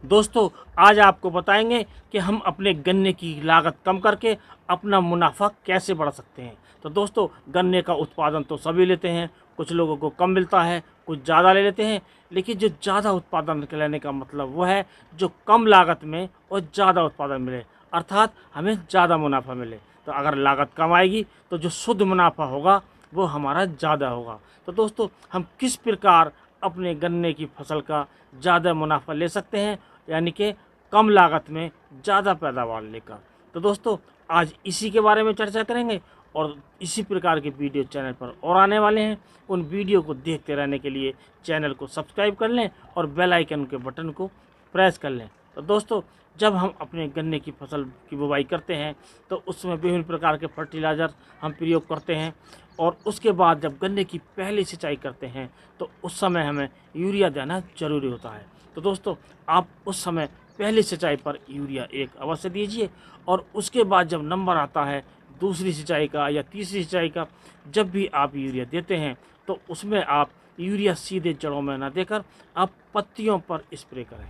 दोस्तों आज आपको बताएंगे कि हम अपने गन्ने की लागत कम करके अपना मुनाफा कैसे बढ़ा सकते हैं। तो दोस्तों गन्ने का उत्पादन तो सभी लेते हैं, कुछ लोगों को कम मिलता है, कुछ ज़्यादा ले लेते हैं। लेकिन जो ज़्यादा उत्पादन लेने का मतलब वो है जो कम लागत में और ज़्यादा उत्पादन मिले, अर्थात हमें ज़्यादा मुनाफा मिले। तो अगर लागत कम आएगी तो जो शुद्ध मुनाफा होगा वो हमारा ज़्यादा होगा। तो दोस्तों हम किस प्रकार अपने गन्ने की फसल का ज़्यादा मुनाफा ले सकते हैं, यानी कि कम लागत में ज़्यादा पैदावार लेकर। तो दोस्तों आज इसी के बारे में चर्चा करेंगे और इसी प्रकार के वीडियो चैनल पर और आने वाले हैं। उन वीडियो को देखते रहने के लिए चैनल को सब्सक्राइब कर लें और बेल आइकन के बटन को प्रेस कर लें। तो दोस्तों जब हम अपने गन्ने की फसल की बुवाई करते हैं तो उसमें विभिन्न प्रकार के फर्टिलाइज़र हम प्रयोग करते हैं, और उसके बाद जब गन्ने की पहली सिंचाई करते हैं तो उस समय हमें यूरिया देना जरूरी होता है। तो दोस्तों आप उस समय पहली सिंचाई पर यूरिया एक अवश्य दीजिए, और उसके बाद जब नंबर आता है दूसरी सिंचाई का या तीसरी सिंचाई का, जब भी आप यूरिया देते हैं तो उसमें आप यूरिया सीधे जड़ों में ना देकर आप पत्तियों पर स्प्रे करें।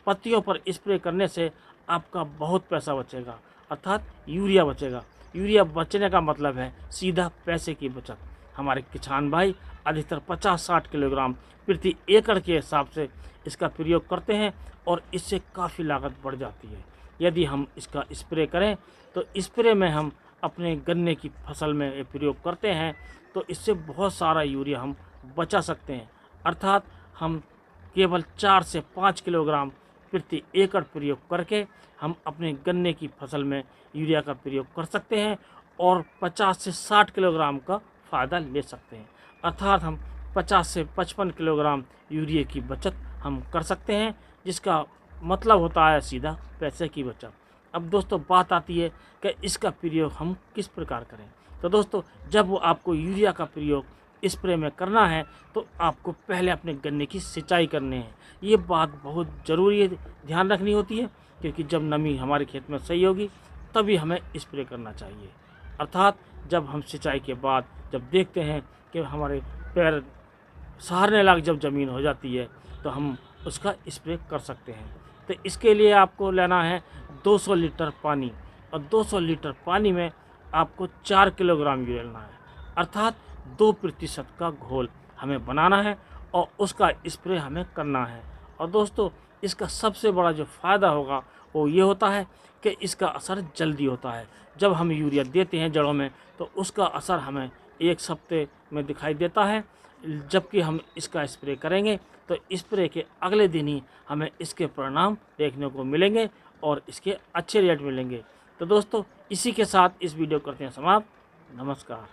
पत्तियों पर स्प्रे करने से आपका बहुत पैसा बचेगा, अर्थात यूरिया बचेगा। यूरिया बचने का मतलब है सीधा पैसे की बचत। हमारे किसान भाई अधिकतर 50-60 किलोग्राम प्रति एकड़ के हिसाब से इसका प्रयोग करते हैं और इससे काफ़ी लागत बढ़ जाती है। यदि हम इसका स्प्रे करें तो स्प्रे में हम अपने गन्ने की फसल में प्रयोग करते हैं तो इससे बहुत सारा यूरिया हम बचा सकते हैं, अर्थात हम केवल 4 से 5 किलोग्राम प्रति एकड़ प्रयोग करके हम अपने गन्ने की फसल में यूरिया का प्रयोग कर सकते हैं और 50 से 60 किलोग्राम का फ़ायदा ले सकते हैं, अर्थात हम 50 से 55 किलोग्राम यूरिया की बचत हम कर सकते हैं, जिसका मतलब होता है सीधा पैसे की बचत। अब दोस्तों बात आती है कि इसका प्रयोग हम किस प्रकार करें। तो दोस्तों जब वो आपको यूरिया का प्रयोग स्प्रे में करना है तो आपको पहले अपने गन्ने की सिंचाई करनी है। ये बात बहुत ज़रूरी है, ध्यान रखनी होती है, क्योंकि जब नमी हमारे खेत में सही होगी तभी हमें स्प्रे करना चाहिए। अर्थात जब हम सिंचाई के बाद जब देखते हैं कि हमारे पैर सहारने लायक जब ज़मीन हो जाती है तो हम उसका स्प्रे कर सकते हैं। तो इसके लिए आपको लेना है 200 लीटर पानी, और 200 लीटर पानी में आपको 4 किलोग्राम यूरिया लेना है, अर्थात 2% का घोल हमें बनाना है और उसका स्प्रे हमें करना है। और दोस्तों इसका सबसे बड़ा जो फ़ायदा होगा वो ये होता है कि इसका असर जल्दी होता है। जब हम यूरिया देते हैं जड़ों में तो उसका असर हमें 1 हफ्ते में दिखाई देता है, जबकि हम इसका स्प्रे करेंगे तो स्प्रे के अगले दिन ही हमें इसके परिणाम देखने को मिलेंगे और इसके अच्छे रिजल्ट मिलेंगे। तो दोस्तों इसी के साथ इस वीडियो करते हैं समाप्त। नमस्कार।